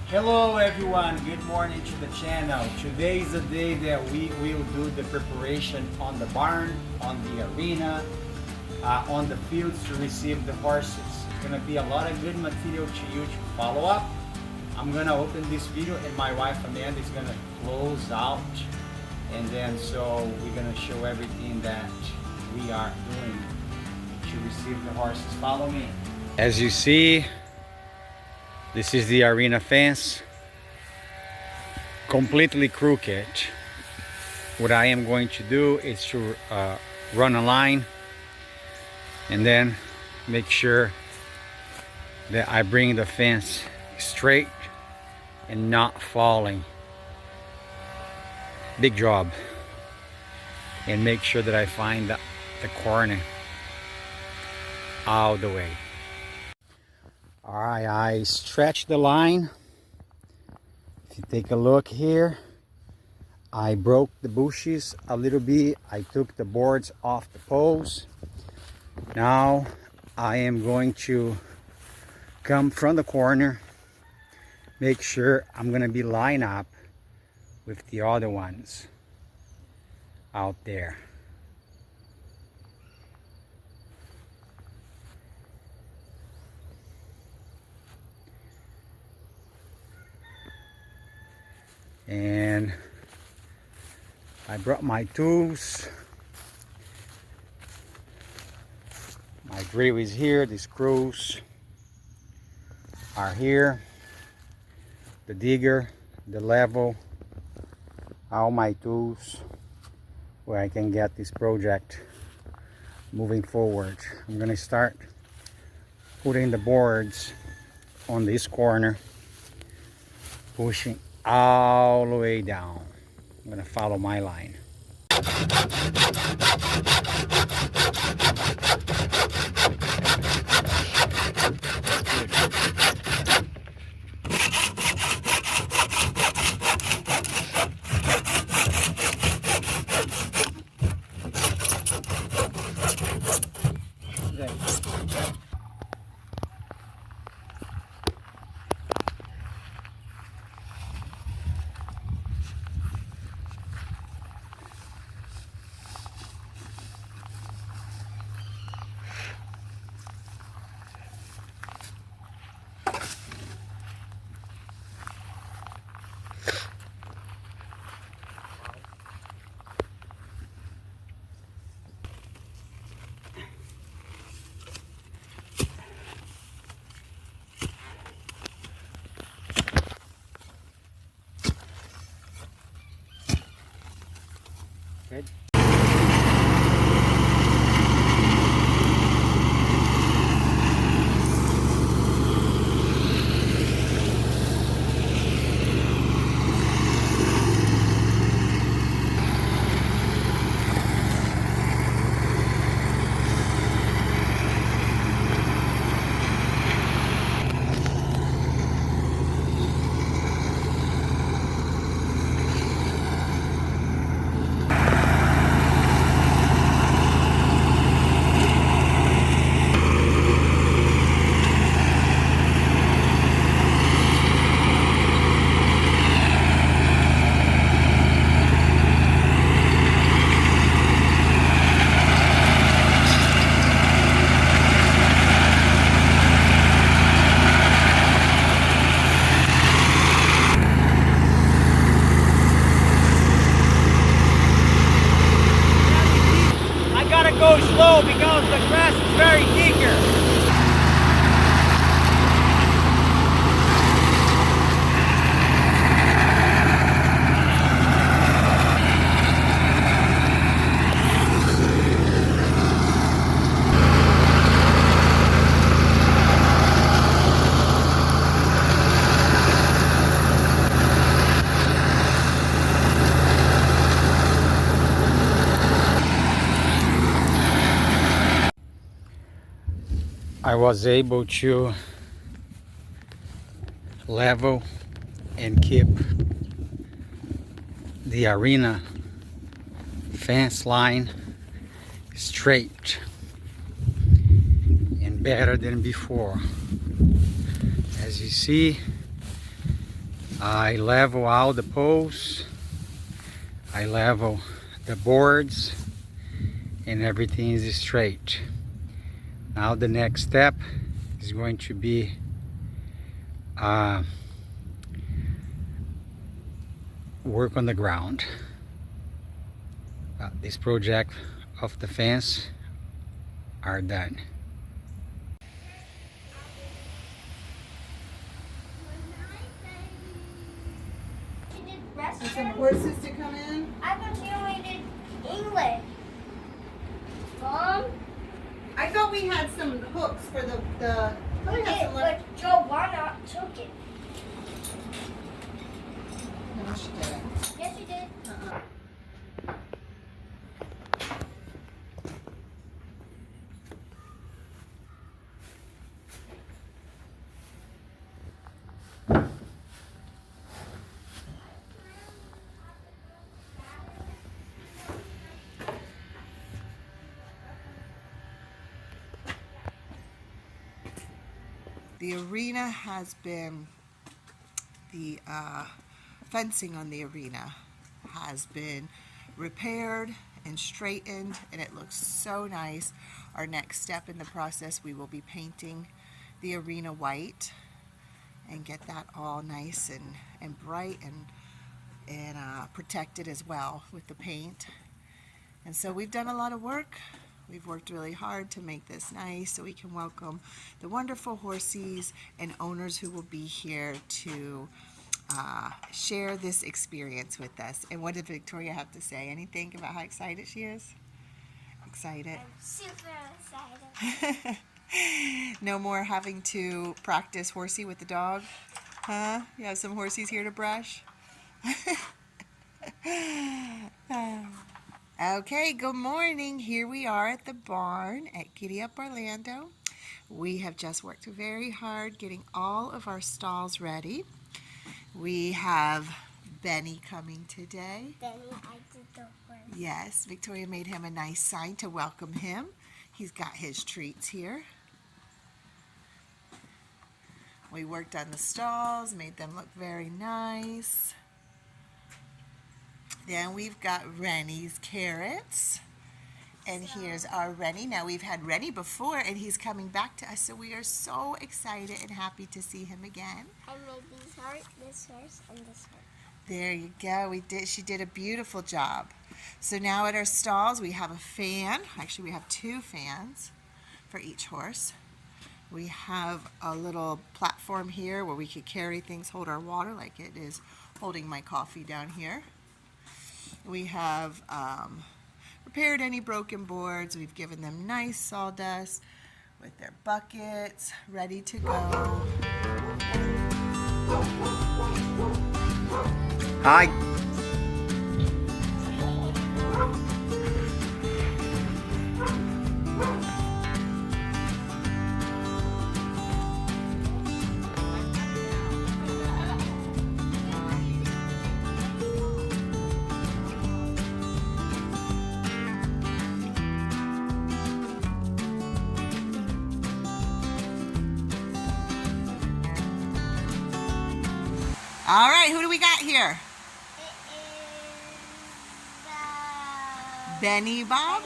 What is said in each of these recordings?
Hello everyone, good morning to the channel. Today is the day that we will do the preparation on the barn, on the arena, on the fields to receive the horses. It's gonna be a lot of good material to you to follow up. I'm gonna open this video and my wife Amanda is gonna close out, and then so we're gonna show everything that we are doing to receive the horses. Follow me. As you see, this is the arena fence, completely crooked. What I am going to do is to run a line and then make sure that I bring the fence straight and not falling. Big job. And make sure that I find the corner all the way. Alright, I stretched the line. If you take a look here, I broke the bushes a little bit. I took the boards off the poles. Now I am going to come from the corner, make sure I'm going to be lined up with the other ones out there. And I brought my tools. My drill is here, the screws are here, the digger, the level, all my tools where I can get this project moving forward. I'm gonna start putting the boards on this corner, pushing all the way down. I'm gonna follow my line. Good. I gotta go slow because the grass is very eager. I was able to level and keep the arena fence line straight and better than before. As you see, I level out the posts, I level the boards, and everything is straight. Now the next step is going to be work on the ground. This project of the fence are done. And some horses to come in. I thought you only did English. Mom? I thought we had some hooks for the We we had did, some left. but Joanna took it. No, she didn't. Yes, you did. The arena has been, the fencing on the arena has been repaired and straightened, and it looks so nice. Our next step in the process, we will be painting the arena white and get that all nice and bright and protected as well with the paint. And so we've done a lot of work. We've worked really hard to make this nice so we can welcome the wonderful horsies and owners who will be here to share this experience with us. And what did Victoria have to say? Anything about how excited she is? Excited? I'm super excited. No more having to practice horsey with the dog? Huh? You have some horsies here to brush? Okay, good morning. Here we are at the barn at Giddy Up Orlando. We have just worked very hard getting all of our stalls ready. We have Benny coming today. Benny, I did the work. Yes, Victoria made him a nice sign to welcome him. He's got his treats here. We worked on the stalls, made them look very nice. Then we've got Rennie's carrots. And here's our Rennie. Now we've had Rennie before and he's coming back to us, so we are so excited and happy to see him again. I made these heart, this horse, and this heart. There you go. She did a beautiful job. So now at our stalls we have a fan. Actually we have 2 fans for each horse. We have a little platform here where we could carry things, hold our water like it is holding my coffee down here. We have repaired any broken boards. We've given them nice sawdust with their buckets ready to go. Hi. All right, who do we got here? It is Benny Bob?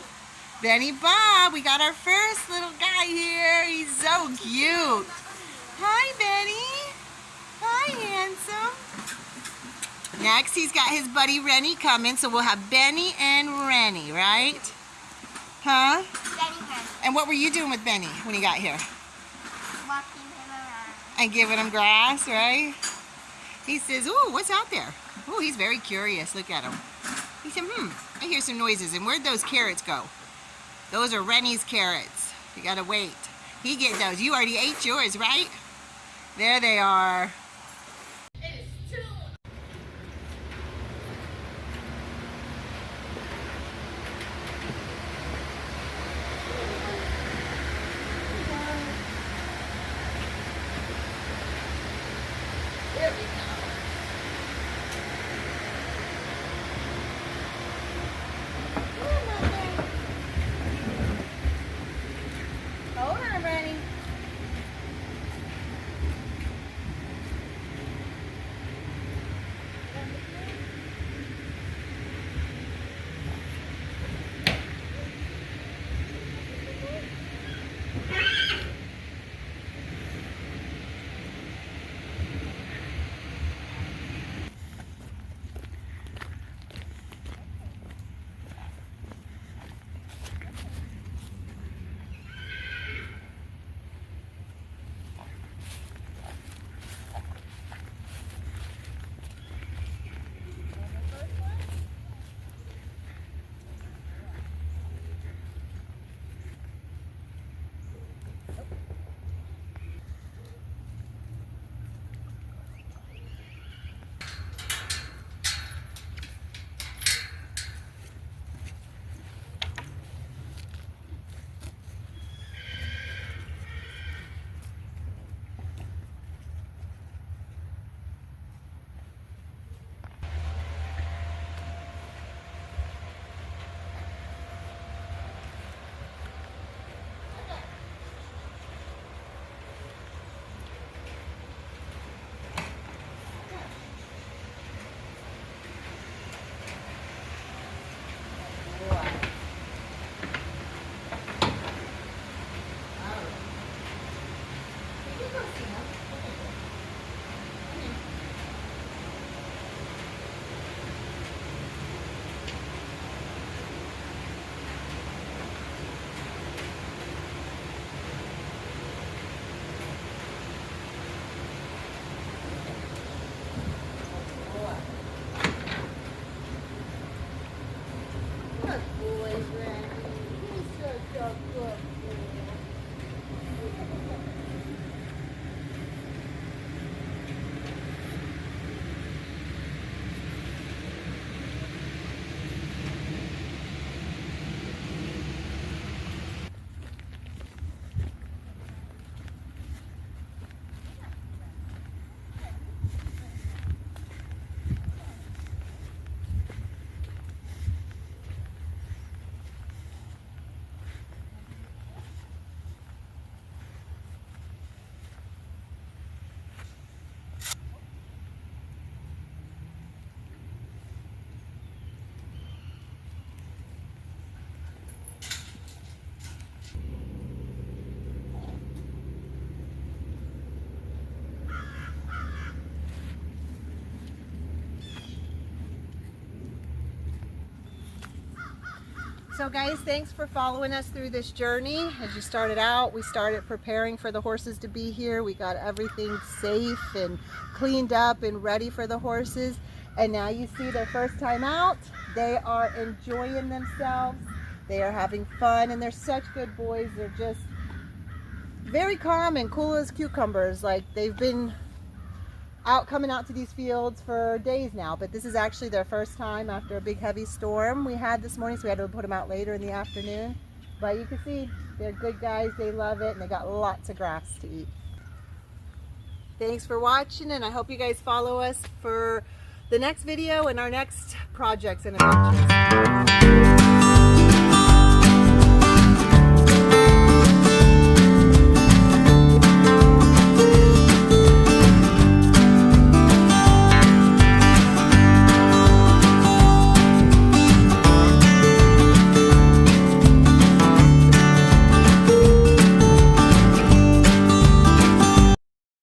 Benny Bob, we got our first little guy here. He's so cute. Hi, Benny. Hi, handsome. Next, he's got his buddy Rennie coming, so we'll have Benny and Rennie, right? Huh? Benny Hen. And what were you doing with Benny when he got here? Walking him around. And giving him grass, right? He says, ooh, what's out there? Ooh, he's very curious. Look at him. He said, I hear some noises. And where'd those carrots go? Those are Rennie's carrots. You gotta wait. He get those. You already ate yours, right? There they are. There we go. Hold on, Rennie. So guys, thanks for following us through this journey. As you started out, we started preparing for the horses to be here. We got everything safe and cleaned up and ready for the horses. And now you see their first time out. They are enjoying themselves. They are having fun, and they're such good boys. They're just very calm and cool as cucumbers. Like, they've been coming out to these fields for days now, but this is actually their first time after a big heavy storm we had this morning, so we had to put them out later in the afternoon. But you can see they're good guys. They love it, and they got lots of grass to eat. Thanks for watching, and I hope you guys follow us for the next video and our next projects and adventures.